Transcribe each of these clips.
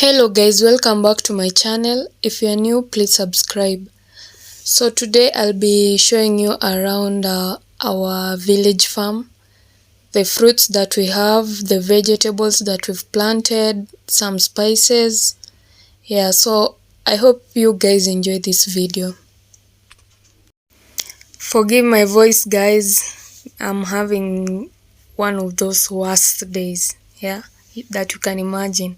Hello guys, welcome back to my channel. If you are new, please subscribe. So today I'll be showing you around our village farm, the fruits that we have, the vegetables that we've planted, some spices. Yeah, so I hope you guys enjoy this video. Forgive my voice guys, I'm having one of those worst days, yeah, that you can imagine.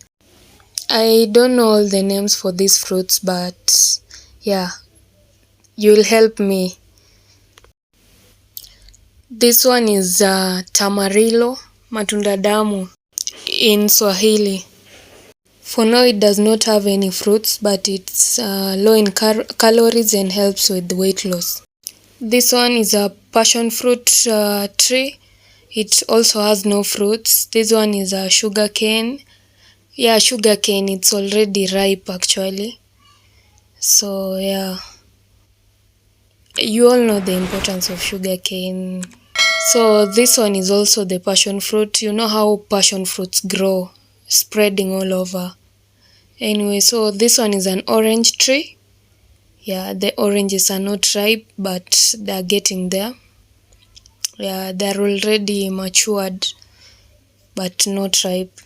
I don't know all the names for these fruits, but yeah, you'll help me. This one is Tamarillo, matunda damu in Swahili. For now it does not have any fruits, but it's low in calories and helps with weight loss. This one is a passion fruit tree. It also has no fruits. This one is a sugarcane. Yeah, sugarcane, it's already ripe actually. So yeah, you all know the importance of sugarcane. So this one is also the passion fruit. You know how passion fruits grow, spreading all over. Anyway, so this one is an orange tree. Yeah, the oranges are not ripe, but they're getting there. Yeah, they're already matured, but not ripe.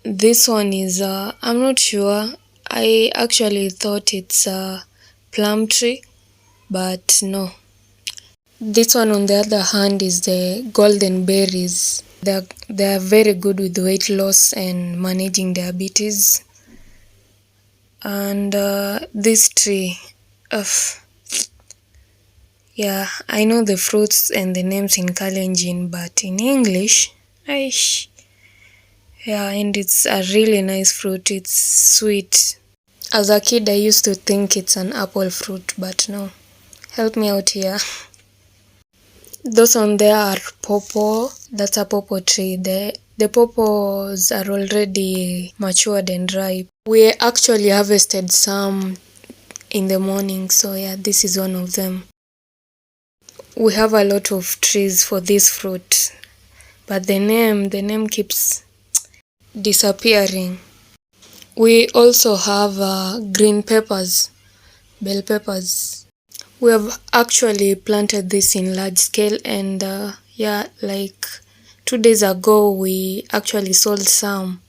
This one is, I'm not sure. I actually thought it's a plum tree, but no. This one on the other hand is the golden berries. They're very good with weight loss and managing diabetes. And this tree, yeah, I know the fruits and the names in Kalenjin, but in English, aish. Yeah, and it's a really nice fruit. It's sweet. As a kid, I used to think it's an apple fruit, but no. Help me out here. Those on there are pawpaw. That's a pawpaw tree. The pawpaws are already matured and ripe. We actually harvested some in the morning, so yeah, this is one of them. We have a lot of trees for this fruit, but the name keeps disappearing. We also have green peppers, bell peppers. We have actually planted this in large scale, and yeah, like 2 days ago we actually sold some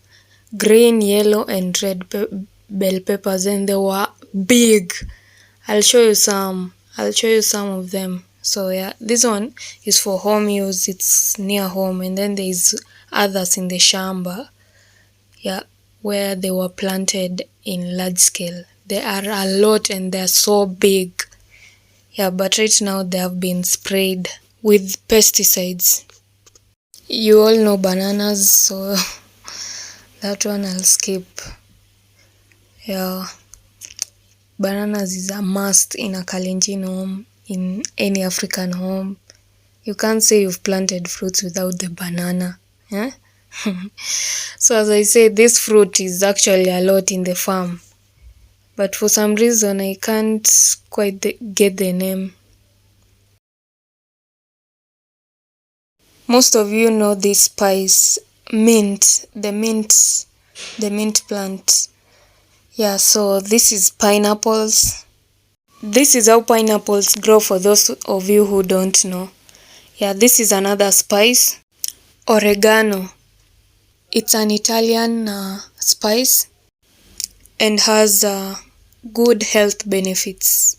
green, yellow and red bell peppers, and they were big. I'll show you some of them. So yeah, this one is for home use. It's near home, and then there is others in the shamba, yeah, where they were planted in large scale. There are a lot and they're so big. Yeah, but right now they have been sprayed with pesticides. You all know bananas, so that one I'll skip. Yeah, bananas is a must in a Kalenjin home, in any African home. You can't say you've planted fruits without the banana. Yeah? So as I said, this fruit is actually a lot in the farm, but for some reason I can't quite get the name. Most of you know this spice, mint, the mint plant. Yeah, so this is pineapples. This is how pineapples grow for those of you who don't know. Yeah, this is another spice, oregano. It's an Italian spice and has good health benefits.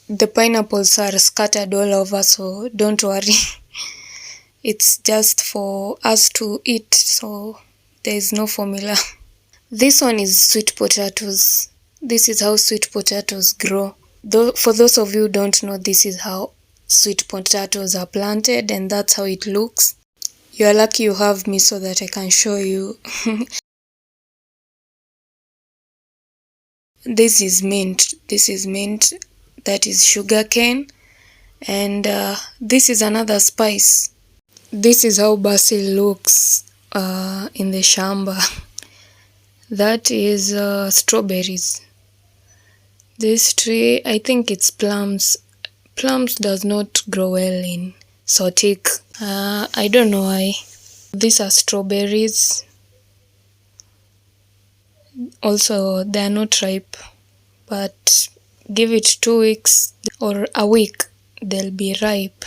The pineapples are scattered all over, so don't worry. It's just for us to eat, so there is no formula. This one is sweet potatoes. This is how sweet potatoes grow. For those of you who don't know, this is how sweet potatoes are planted, and that's how it looks. You are lucky you have me so that I can show you. This is mint. That is sugarcane. And this is another spice. This is how basil looks in the shamba. That is strawberries. This tree, I think it's plum Plums does not grow well in Sotik. I don't know why. These are strawberries. Also, they are not ripe, but give it 2 weeks or a week, they'll be ripe.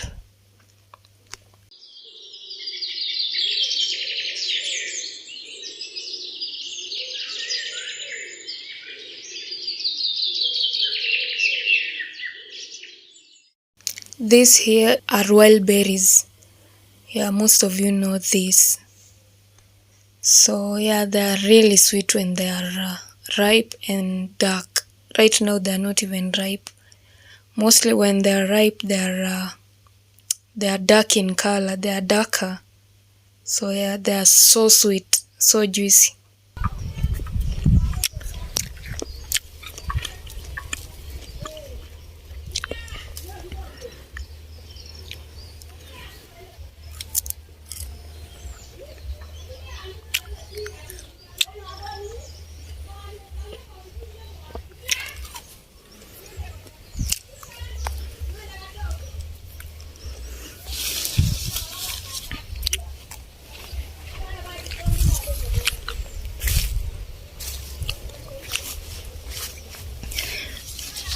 These here are wild berries. Yeah, most of you know this. So yeah, they are really sweet when they are ripe and dark. Right now they are not even ripe. Mostly when they are ripe, they are dark in color. They are darker. So yeah, they are so sweet, so juicy.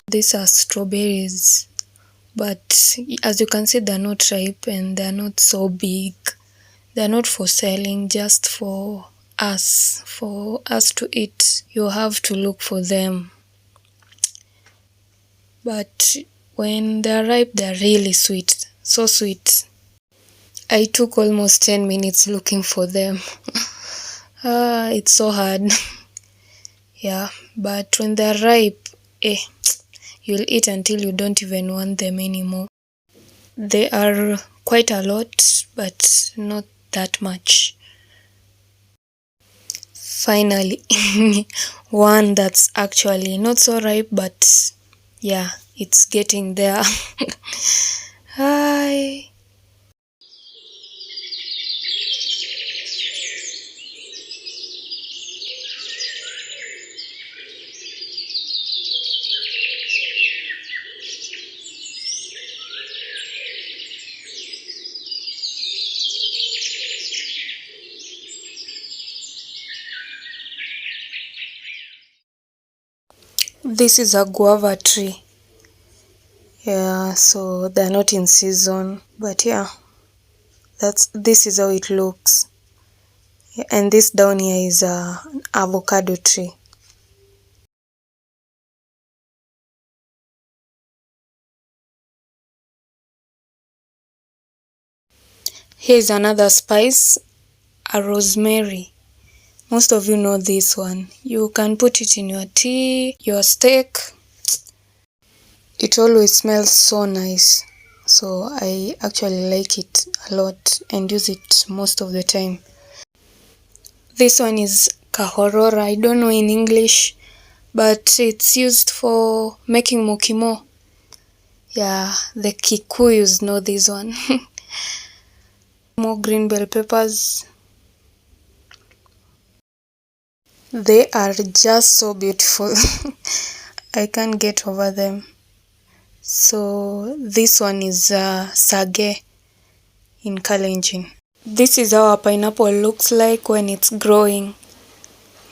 These are strawberries, but as you can see, they're not ripe and they're not so big. They're not for selling, just for us to eat. You have to look for them. But when they're ripe, they're really sweet, so sweet. I took almost 10 minutes looking for them. It's so hard. Yeah, but when they're ripe, you'll eat until you don't even want them anymore. They are quite a lot, but not that much. Finally, one that's actually not so ripe, but yeah, it's getting there. Hi. This is a guava tree. Yeah, so they're not in season, but yeah, this is how it looks. Yeah, and this down here is an avocado tree. Here's another spice, a rosemary. Most of you know this one. You can put it in your tea, your steak. It always smells so nice. So I actually like it a lot and use it most of the time. This one is kahorora. I don't know in English, but it's used for making mokimo. Yeah, the Kikuyus know this one. More green bell peppers. They are just so beautiful. I can't get over them. So this one is sage in Kalenjin. This is how a pineapple looks like when it's growing.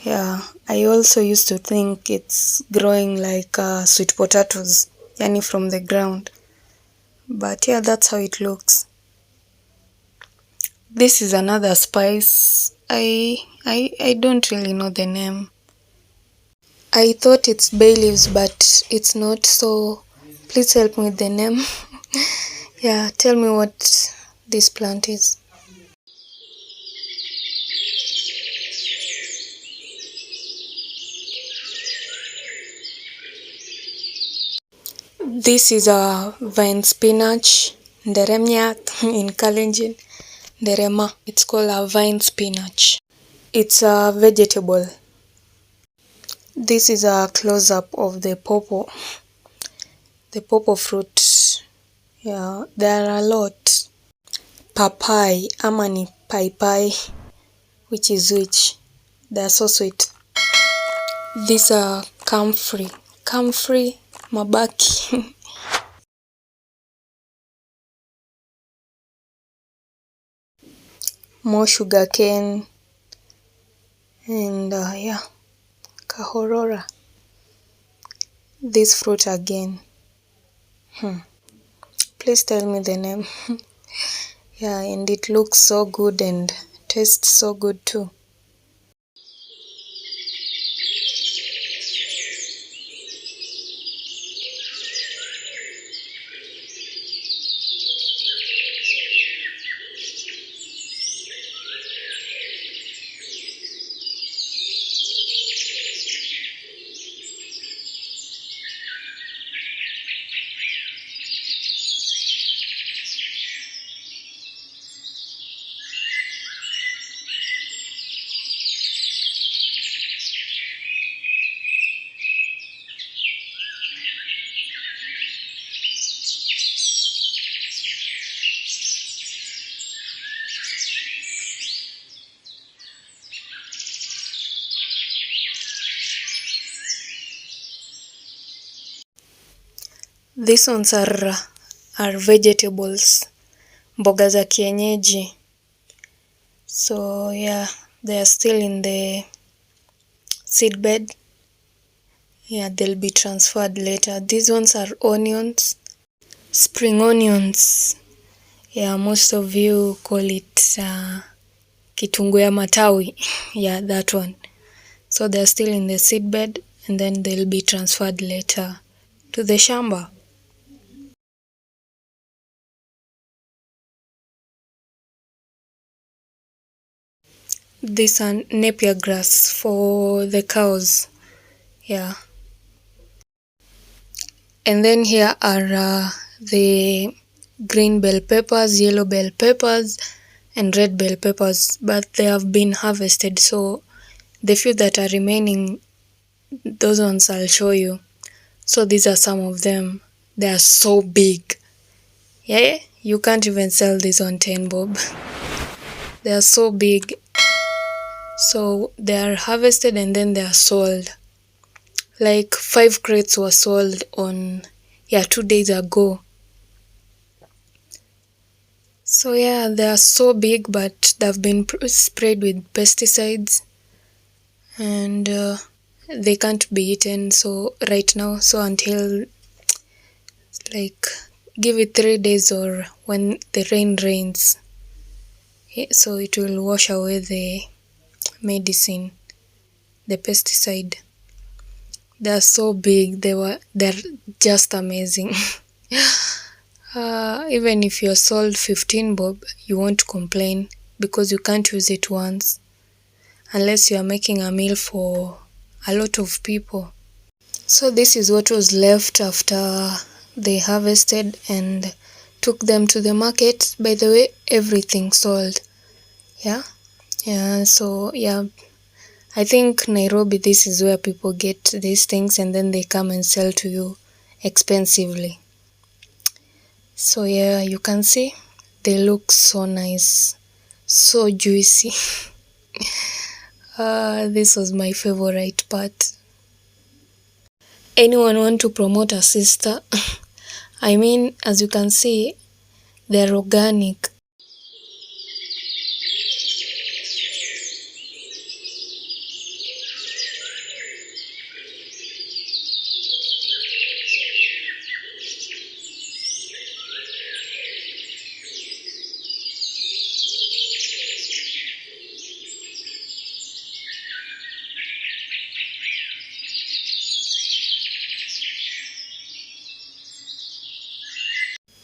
Yeah, I also used to think it's growing like sweet potatoes, yani from the ground. But yeah, that's how it looks. This is another spice. I don't really know the name. I thought it's bay leaves, but it's not, so please help me with the name. Yeah, tell me what this plant is. This is a vine spinach, nderemnyak in Kalenjin. Nderema. It's called a vine spinach. It's a vegetable. This is a close-up of the pawpaw. The pawpaw fruit. Yeah, there are a lot. Papai, amani pai, which is which. They are so sweet. These are comfrey, mabaki. more sugarcane, and yeah, kahorora. This fruit again. Please tell me the name. Yeah, and it looks so good and tastes so good too. These ones are vegetables, mboga za kienyeji. So yeah, they are still in the seed bed. Yeah, they'll be transferred later. These ones are onions, spring onions. Yeah, most of you call it kitunguu ya matawi. Yeah, that one. So they're still in the seed bed and then they'll be transferred later to the shamba. This are Napier grass for the cows. Yeah. And then here are the green bell peppers, yellow bell peppers, and red bell peppers, but they have been harvested. So the few that are remaining, those ones I'll show you. So these are some of them. They are so big. Yeah, you can't even sell these on 10 bob. They are so big. So they are harvested and then they are sold. Like 5 crates were sold on 2 days ago. So yeah, they are so big, but they've been sprayed with pesticides and they can't be eaten so right now. So until like give it 3 days or when the rain rains, so it will wash away the medicine, the pesticide. They are so big. They're just amazing. Even if you're sold 15 bob, you won't complain because you can't use it once unless you are making a meal for a lot of people. So this is what was left after they harvested and took them to the market. By the way, everything sold. Yeah. So I think Nairobi, this is where people get these things and then they come and sell to you expensively. So yeah, you can see they look so nice, so juicy. This was my favorite part. Anyone want to promote a sister? I mean, as you can see, they're organic.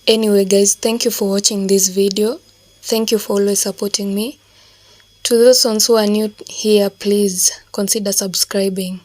Anyway guys, thank you for watching this video. Thank you for always supporting me. To those ones who are new here, please consider subscribing.